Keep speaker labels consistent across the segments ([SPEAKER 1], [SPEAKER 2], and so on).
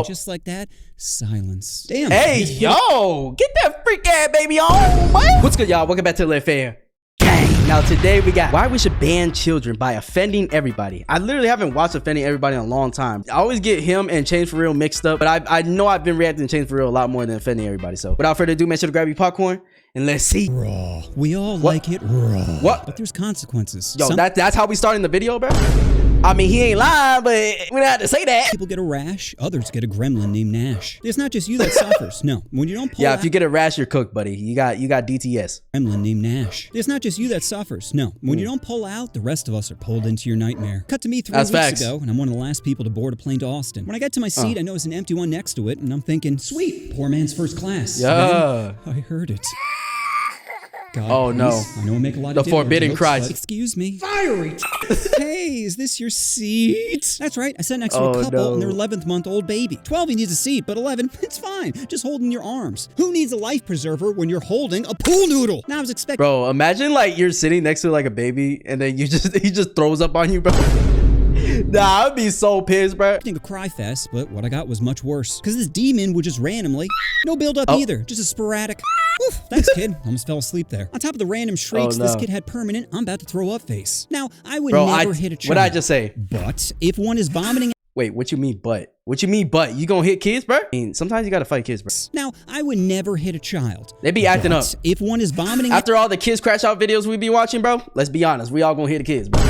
[SPEAKER 1] Just like that, silence. Damn.
[SPEAKER 2] Hey, yo, get that freak ass baby on, man. What's good, y'all? Welcome back to the Fair. Gang. Now today we got why we should ban children by offending everybody. I literally haven't watched Offending Everybody in a long time. I always get him and Change For Real mixed up, but I know I've been reacting to Change For Real a lot more than Offending Everybody. So without further ado, make sure to grab your popcorn and let's see.
[SPEAKER 1] Raw. We all like it raw.
[SPEAKER 2] What?
[SPEAKER 1] But there's consequences.
[SPEAKER 2] Yo, that's how we starting the video, bro? I mean, he ain't lying, but we don't have to say that.
[SPEAKER 1] People get a rash, others get a gremlin named Nash. It's not just you that suffers. No, when you don't pull
[SPEAKER 2] if you get a rash, you're cooked, buddy. You got DTS.
[SPEAKER 1] Gremlin named Nash. It's not just you that suffers. No, when you don't pull out, the rest of us are pulled into your nightmare. Cut to me 3 weeks ago, and I'm one of the last people to board a plane to Austin. When I get to my seat, I notice an empty one next to it, and I'm thinking, sweet, poor man's first class.
[SPEAKER 2] Yeah.
[SPEAKER 1] Then I heard it. God,
[SPEAKER 2] oh no!
[SPEAKER 1] I know I make a lot
[SPEAKER 2] of
[SPEAKER 1] the
[SPEAKER 2] forbidden cries.
[SPEAKER 1] Excuse me. Fiery. Hey, is this your seat? That's right. I sat next to a couple and their 11th-month-old baby. 12, he needs a seat, but 11, it's fine. Just hold in your arms. Who needs a life preserver when you're holding a pool noodle? Now I was expecting.
[SPEAKER 2] Bro, imagine like you're sitting next to like a baby and then he just throws up on you, bro. Nah, I'd be so pissed, bro.
[SPEAKER 1] I think a cry fest, but what I got was much worse. Because this demon would just randomly, no build up either, just a sporadic. Oof, thanks, kid. Almost fell asleep there. On top of the random shrieks, this kid had permanent, I'm about to throw up face. Now, I would never hit a child.
[SPEAKER 2] What'd I just say?
[SPEAKER 1] But if one is vomiting.
[SPEAKER 2] Wait, what you mean, but? What you mean, but? You gonna hit kids, bro? I mean, sometimes you gotta fight kids, bro.
[SPEAKER 1] Now, I would never hit a child.
[SPEAKER 2] They be acting up.
[SPEAKER 1] If one is vomiting.
[SPEAKER 2] After all the kids crash out videos we be watching, bro, let's be honest. We all gonna hit the kids, bro.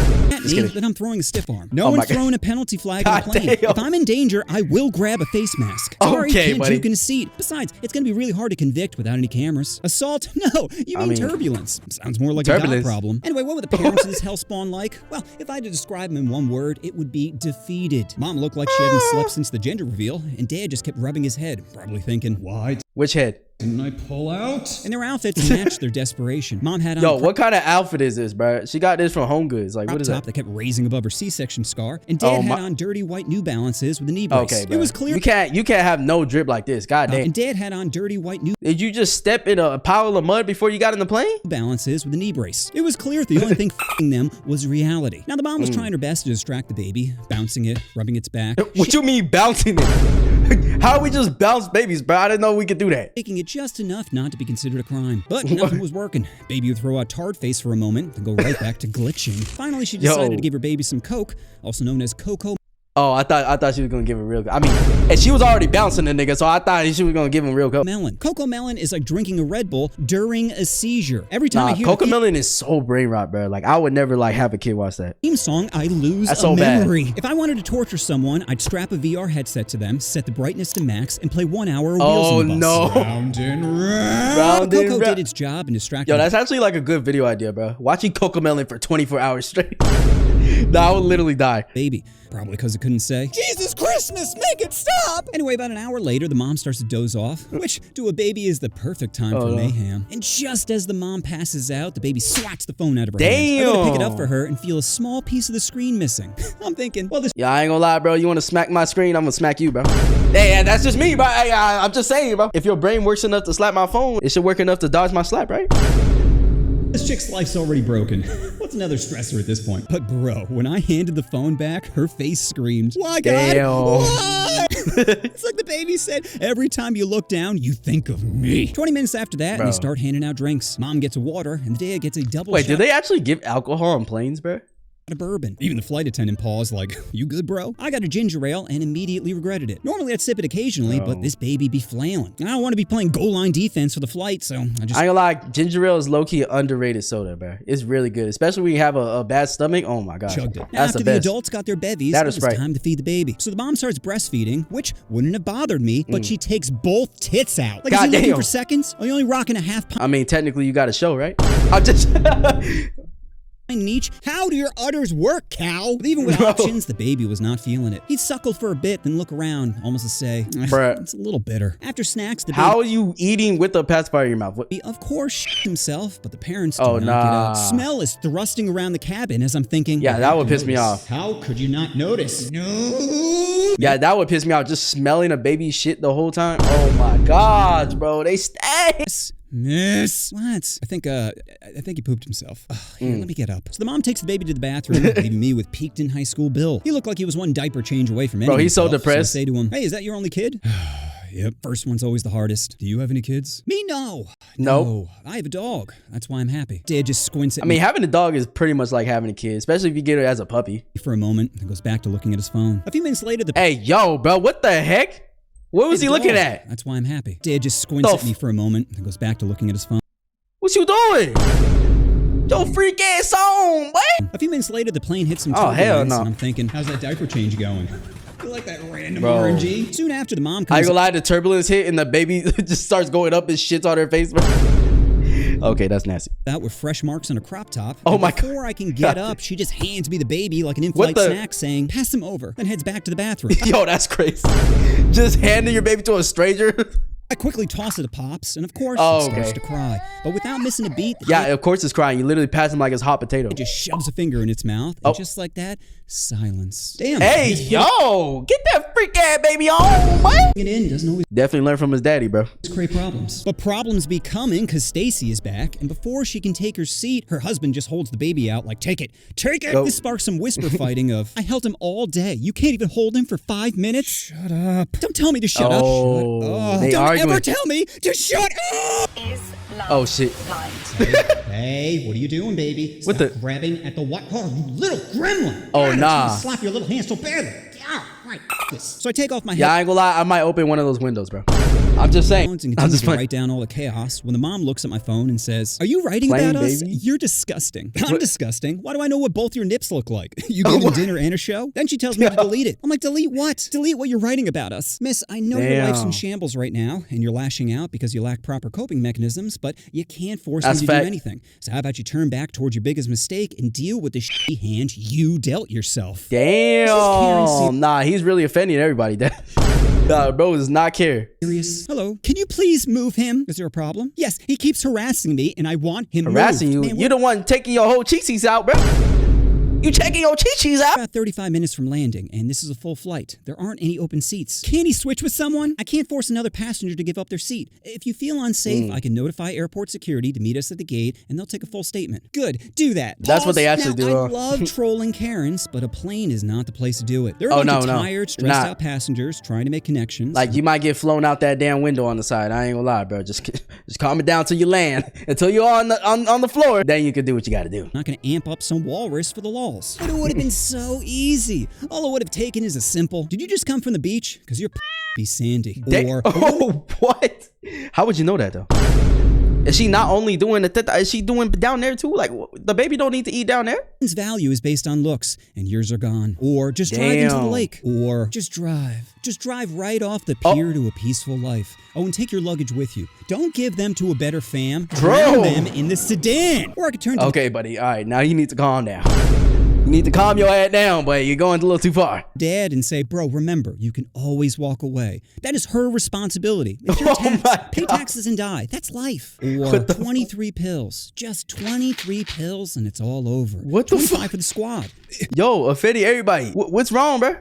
[SPEAKER 1] Then I'm throwing a stiff arm. No one's throwing a penalty flag on the plane. If I'm in danger, I will grab a face mask. Sorry, kid, you can seat. Besides, it's going to be really hard to convict without any cameras. Assault? No, you mean turbulence. Sounds more like a God problem. Anyway, what were the parents of this hellspawn like? Well, if I had to describe them in one word, it would be defeated. Mom looked like she hadn't slept since the gender reveal, and Dad just kept rubbing his head, probably thinking, why?
[SPEAKER 2] Which head?
[SPEAKER 1] Didn't I pull out? And their outfits matched their desperation. Mom had on
[SPEAKER 2] what kind of outfit is this, bro? She got this from Home Goods. Like, what is that?
[SPEAKER 1] That kept raising above her C-section scar. And Dad had on dirty white New Balances with a knee brace.
[SPEAKER 2] Okay, bro.
[SPEAKER 1] It was clear.
[SPEAKER 2] You can't have no drip like this. God damn.
[SPEAKER 1] And Dad had on dirty white New.
[SPEAKER 2] Did you just step in a pile of mud before you got in the plane?
[SPEAKER 1] Balances with a knee brace. It was clear the only thing f***ing them was reality. Now the mom was trying her best to distract the baby, bouncing it, rubbing its back.
[SPEAKER 2] What you mean bouncing it? How we just bounce babies, bro? I didn't know we could do that.
[SPEAKER 1] Making it just enough not to be considered a crime. But nothing was working. Baby would throw out tard face for a moment, then go right back to glitching. Finally, she decided to give her baby some Coke, also known as Cocomelon.
[SPEAKER 2] Oh, I thought she was gonna give him real. I mean, and she was already bouncing the nigga, so I thought she was gonna give him real
[SPEAKER 1] Cocomelon. Cocomelon is like drinking a Red Bull during a seizure. Every time I hear
[SPEAKER 2] Cocomelon is so brain rot, bro. Like I would never like have a kid watch that
[SPEAKER 1] theme song. I lose a memory. If I wanted to torture someone, I'd strap a VR headset to them, set the brightness to max, and play 1 hour of Wheels in the Bus.
[SPEAKER 2] No!
[SPEAKER 1] Round and round. Coco did its job and distracted.
[SPEAKER 2] Yo, that's actually like a good video idea, bro. Watching Cocomelon for 24 hours straight. Nah, I would literally die.
[SPEAKER 1] Baby. Probably because it couldn't say, Jesus Christmas, make it stop! Anyway, about an hour later, the mom starts to doze off, which to a baby is the perfect time for mayhem. And just as the mom passes out, the baby swats the phone out of her hand. I go to pick it up for her and feel a small piece of the screen missing. I'm thinking, well, this.
[SPEAKER 2] Yeah, I ain't gonna lie, bro. You wanna smack my screen? I'm gonna smack you, bro. Hey, that's just me, bro. Hey, I'm just saying, bro. If your brain works enough to slap my phone, it should work enough to dodge my slap, right?
[SPEAKER 1] This chick's life's already broken. What's another stressor at this point? But bro, when I handed the phone back, her face screamed, why God? Why? It's like the baby said, every time you look down, you think of me. 20 minutes after that, and they start handing out drinks. Mom gets a water, and Dad gets a double shot.
[SPEAKER 2] Wait, do they actually give alcohol on planes, bro?
[SPEAKER 1] A bourbon. Even the flight attendant paused like, you good, bro? I got a ginger ale and immediately regretted it. Normally I'd sip it occasionally, but this baby be flailing. And I don't want to be playing goal line defense for the flight, so I ain't
[SPEAKER 2] gonna lie, ginger ale is low-key an underrated soda, bro. It's really good, especially when you have a bad stomach. Oh my God.
[SPEAKER 1] Chugged it. Now, after the adults got their bevies, it was time to feed the baby. So the mom starts breastfeeding, which wouldn't have bothered me, but she takes both tits out. Like, is he looking for seconds? Are you only rocking a half pint?
[SPEAKER 2] I mean, technically you got a show, right? I'm just...
[SPEAKER 1] Each. How do your udders work, cow? But even with options, the baby was not feeling it. He'd suckle for a bit, then look around, almost to say, it's a little bitter. After snacks, the baby...
[SPEAKER 2] How are you eating with a pacifier in your mouth?
[SPEAKER 1] He, of course, himself, but the parents do not get up. Smell is thrusting around the cabin as I'm thinking...
[SPEAKER 2] Yeah, that would piss me off.
[SPEAKER 1] How could you not notice? No!
[SPEAKER 2] Yeah, that would piss me off. Just smelling a baby shit the whole time. Oh my gosh, bro. They stink.
[SPEAKER 1] Miss. What? I think he pooped himself. Here, let me get up. So the mom takes the baby to the bathroom, leaving me with peaked in high school Bill. He looked like he was one diaper change away from ending
[SPEAKER 2] Bro, he's
[SPEAKER 1] himself,
[SPEAKER 2] so depressed.
[SPEAKER 1] So I say to him, hey, is that your only kid? Yep. First one's always the hardest. Do you have any kids? Me, no. No. I have a dog. That's why I'm happy. Dad just squints at me.
[SPEAKER 2] I mean, having a dog is pretty much like having a kid, especially if you get it as a puppy.
[SPEAKER 1] For a moment, and goes back to looking at his phone. A few minutes later,
[SPEAKER 2] Hey, yo, bro, what the heck? What was he looking at?
[SPEAKER 1] That's why I'm happy. Dad just squints at me for a moment, and goes back to looking at his phone.
[SPEAKER 2] What you doing? Yo, freak ass on, boy.
[SPEAKER 1] A few minutes later, the plane hits some
[SPEAKER 2] turbulence,
[SPEAKER 1] and I'm thinking, how's that diaper change going? You like that random RNG? Soon after, the mom comes.
[SPEAKER 2] I ain't gonna lie, the turbulence hit and the baby just starts going up and shits on her face. Okay, that's nasty.
[SPEAKER 1] Out with fresh marks on a crop top.
[SPEAKER 2] Oh my God.
[SPEAKER 1] Before I can get up, she just hands me the baby like an in-flight snack, saying, pass him over, then heads back to the bathroom.
[SPEAKER 2] Yo, that's crazy. Just handing your baby to a stranger.
[SPEAKER 1] I quickly toss it to Pops, and of course, it starts to cry. But without missing a beat...
[SPEAKER 2] of course it's crying. You literally pass him like it's hot potato.
[SPEAKER 1] It just shoves a finger in its mouth, and just like that, silence. Damn.
[SPEAKER 2] Hey, yo! Get that freak ass baby on, boy!
[SPEAKER 1] It in doesn't always...
[SPEAKER 2] Definitely learn from his daddy, bro.
[SPEAKER 1] Create problems. But problems be coming, because Stacy is back, and before she can take her seat, her husband just holds the baby out like, take it! Take it! This sparks some whisper fighting of, I held him all day. You can't even hold him for 5 minutes? Shut up. Don't tell me to shut up. Don't ever tell me to shut up!
[SPEAKER 2] Oh shit.
[SPEAKER 1] Hey, what are you doing, baby? Stop grabbing at the what? Oh, you little gremlin!
[SPEAKER 2] Oh, nah.
[SPEAKER 1] Slap your little hand so badly. Right. So I take off my head.
[SPEAKER 2] Yeah, I ain't gonna lie, I might open one of those windows, bro. I'm just saying.
[SPEAKER 1] I'm just write down all the chaos when the mom looks at my phone and says, are you writing about us? You're disgusting. I'm disgusting. Why do I know what both your nips look like? You giving dinner and a show? Then she tells me to delete it. I'm like, delete what? Delete what you're writing about us. Miss, I know your life's in shambles right now and you're lashing out because you lack proper coping mechanisms, but you can't force me to do anything. So how about you turn back towards your biggest mistake and deal with the shitty hand you dealt yourself?
[SPEAKER 2] Damn. Nah, he's really offending everybody. Nah, bro does not care.
[SPEAKER 1] Serious? Hello, can you please move him? Is there a problem? Yes, he keeps harassing me and I want him
[SPEAKER 2] harassing
[SPEAKER 1] moved.
[SPEAKER 2] you? Man, you're the one taking your whole cheeksies out, bro. You checking your chi-chis out?
[SPEAKER 1] About 35 minutes from landing, and this is a full flight. There aren't any open seats. Can he switch with someone? I can't force another passenger to give up their seat. If you feel unsafe, I can notify airport security to meet us at the gate, and they'll take a full statement. Good, do that.
[SPEAKER 2] That's what they actually do.
[SPEAKER 1] I love trolling Karens, but a plane is not the place to do it. There are a bunch of tired, stressed out passengers trying to make connections.
[SPEAKER 2] Like, you might get flown out that damn window on the side. I ain't gonna lie, bro. Just calm it down till you land. Until you're on the floor, then you can do what you gotta do.
[SPEAKER 1] I'm not gonna amp up some walrus for the lulz. But it would have been so easy. All it would have taken is a simple, did you just come from the beach? Because you're be sandy. Or,
[SPEAKER 2] what? How would you know that, though? Is she not only doing is she doing down there too? Like, the baby don't need to eat down there?
[SPEAKER 1] His value is based on looks, and yours are gone. Or just drive into the lake. Or just drive. Just drive right off the pier to a peaceful life. Oh, and take your luggage with you. Don't give them to a better fam. Drown them in the sedan. Or I could turn to
[SPEAKER 2] okay, buddy. All right, now you need to calm down. You need to calm your head down, but you're going a little too far.
[SPEAKER 1] Dad and say, bro, remember, you can always walk away. That is her responsibility. If you're pay taxes and die. That's life. Or 23 pills. Just 23 pills and it's all over.
[SPEAKER 2] What the fuck?
[SPEAKER 1] For the squad.
[SPEAKER 2] Yo, offending everybody. What's wrong, bro?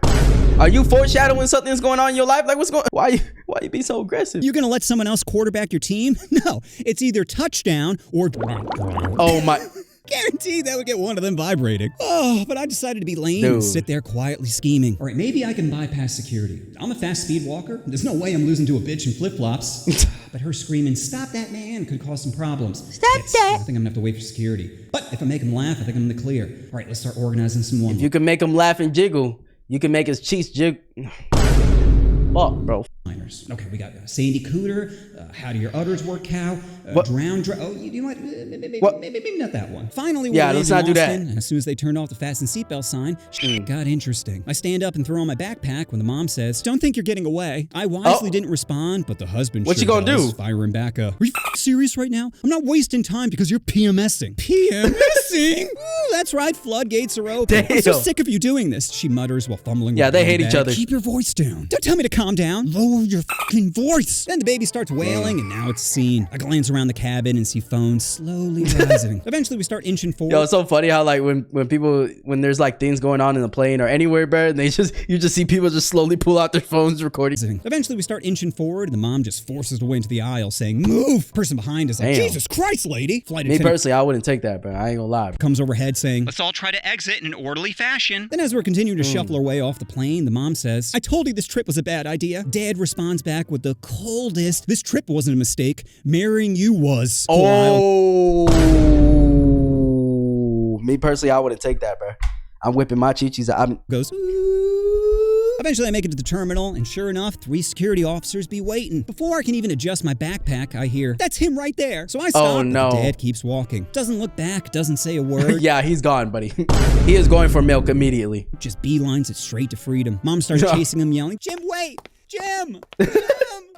[SPEAKER 2] Are you foreshadowing something's going on in your life? Like, what's going on? Why you be so aggressive?
[SPEAKER 1] You're going to let someone else quarterback your team? No, it's either touchdown or...
[SPEAKER 2] Oh, my...
[SPEAKER 1] Guaranteed that would get one of them vibrating. Oh, but I decided to be lame and sit there quietly scheming. All right, maybe I can bypass security. I'm a fast speed walker. There's no way I'm losing to a bitch in flip-flops. But her screaming, stop that man, could cause some problems.
[SPEAKER 3] Stop that!
[SPEAKER 1] I think I'm gonna have to wait for security. But if I make him laugh, I think I'm in the clear. All right, let's start organizing some more.
[SPEAKER 2] If you can make him laugh and jiggle, you can make his cheeks jiggle. Fuck, bro.
[SPEAKER 1] Okay, we got Sandy Cooter, How Do Your Udders Work, Cow, Drown. Oh, you know what? Maybe not that one. Finally,
[SPEAKER 2] let's not do that.
[SPEAKER 1] And as soon as they turned off the fasten seatbelt sign, shit got interesting. I stand up and throw on my backpack when the mom says, "Don't think you're getting away." I wisely didn't respond, but the husband.
[SPEAKER 2] What you gonna do?
[SPEAKER 1] Firing back are you serious right now? I'm not wasting time because you're PMSing. PMSing? Ooh, that's right. Floodgates are open.
[SPEAKER 2] Damn.
[SPEAKER 1] I'm so sick of you doing this. She mutters while fumbling.
[SPEAKER 2] Yeah, they hate each other.
[SPEAKER 1] Keep your voice down. Don't tell me to calm down. Lower your your fucking voice. Then the baby starts wailing, and now it's a scene. I glance around the cabin and see phones slowly rising. Eventually, we start inching forward.
[SPEAKER 2] Yo, it's so funny how like when there's like things going on in the plane or anywhere, bro, and you just see people just slowly pull out their phones recording.
[SPEAKER 1] Eventually, we start inching forward, and the mom just forces her way into the aisle, saying, "Move!" Person behind is like,
[SPEAKER 2] Damn.
[SPEAKER 1] "Jesus Christ, lady!" Flight
[SPEAKER 2] Me personally, I wouldn't take that, bro. I ain't gonna lie.
[SPEAKER 1] Comes overhead saying,
[SPEAKER 3] "Let's all try to exit in an orderly fashion."
[SPEAKER 1] Then as we're continuing to shuffle our way off the plane, the mom says, "I told you this trip was a bad idea." Dad responds back with the coldest, "This trip wasn't a mistake. Marrying you was."
[SPEAKER 2] Oh. Me personally, I wouldn't take that, bro. I'm whipping my chichis.
[SPEAKER 1] Goes. Eventually, I make it to the terminal, and sure enough, 3 security officers be waiting. Before I can even adjust my backpack, I hear, "That's him right there." So I stop,
[SPEAKER 2] oh, no.
[SPEAKER 1] But Dad keeps walking. Doesn't look back, doesn't say a word.
[SPEAKER 2] Yeah, he's gone, buddy. He is going for milk immediately.
[SPEAKER 1] Just beelines it straight to freedom. Mom starts chasing him, yelling, "Jim, wait! Jim! Jim!"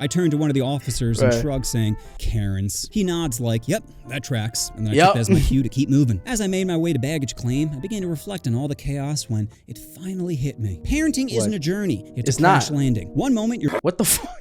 [SPEAKER 1] I turn to one of the officers and shrug, saying, "Karens." He nods like, "Yep, that tracks." And then I took that as my cue to keep moving. As I made my way to baggage claim, I began to reflect on all the chaos when it finally hit me. Parenting isn't a journey. It's a crash landing. One moment you're—
[SPEAKER 2] What the fuck?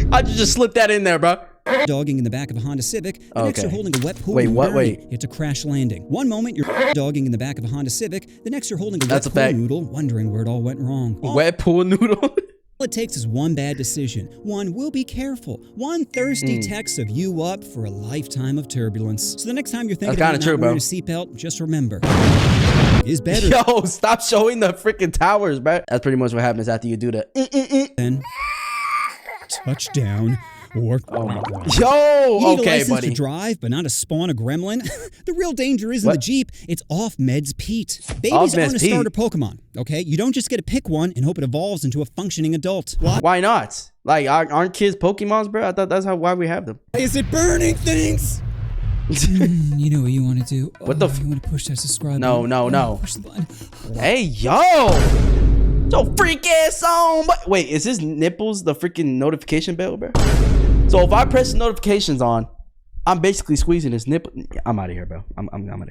[SPEAKER 2] How'd you just slip that in there, bro?
[SPEAKER 1] dogging in the back of a Honda Civic. The next you're holding a wet pool.
[SPEAKER 2] Wait, what? Wait.
[SPEAKER 1] It's a crash landing. One moment you're dogging in the back of a Honda Civic. The next you're holding a wet pool noodle, wondering where it all went wrong.
[SPEAKER 2] Wet pool noodle?
[SPEAKER 1] All it takes is one bad decision. One, "We'll be careful." One thirsty text of "you up" for a lifetime of turbulence. So the next time you're thinking about not wearing a seatbelt, just remember, is better.
[SPEAKER 2] Yo, stop showing the freaking towers, bro. That's pretty much what happens after you do the
[SPEAKER 1] Then touchdown. Or
[SPEAKER 2] yo,
[SPEAKER 1] okay, license to drive, but not to spawn a gremlin. The real danger isn't the Jeep; it's off meds Pete. Babies aren't a starter Pokemon. Okay, you don't just get to pick one and hope it evolves into a functioning adult.
[SPEAKER 2] Why not? Like, aren't kids Pokemons, bro? I thought that's why we have them.
[SPEAKER 1] Is it burning things? You know what you want to do?
[SPEAKER 2] What the?
[SPEAKER 1] You want to push that subscribe?
[SPEAKER 2] No,
[SPEAKER 1] button?
[SPEAKER 2] no, no.
[SPEAKER 1] Push the button.
[SPEAKER 2] Hey, yo. So freak ass on. Wait, is his nipples the freaking notification bell, bro? So if I press the notifications on, I'm basically squeezing his nipple. I'm out of here, bro. I'm out of here.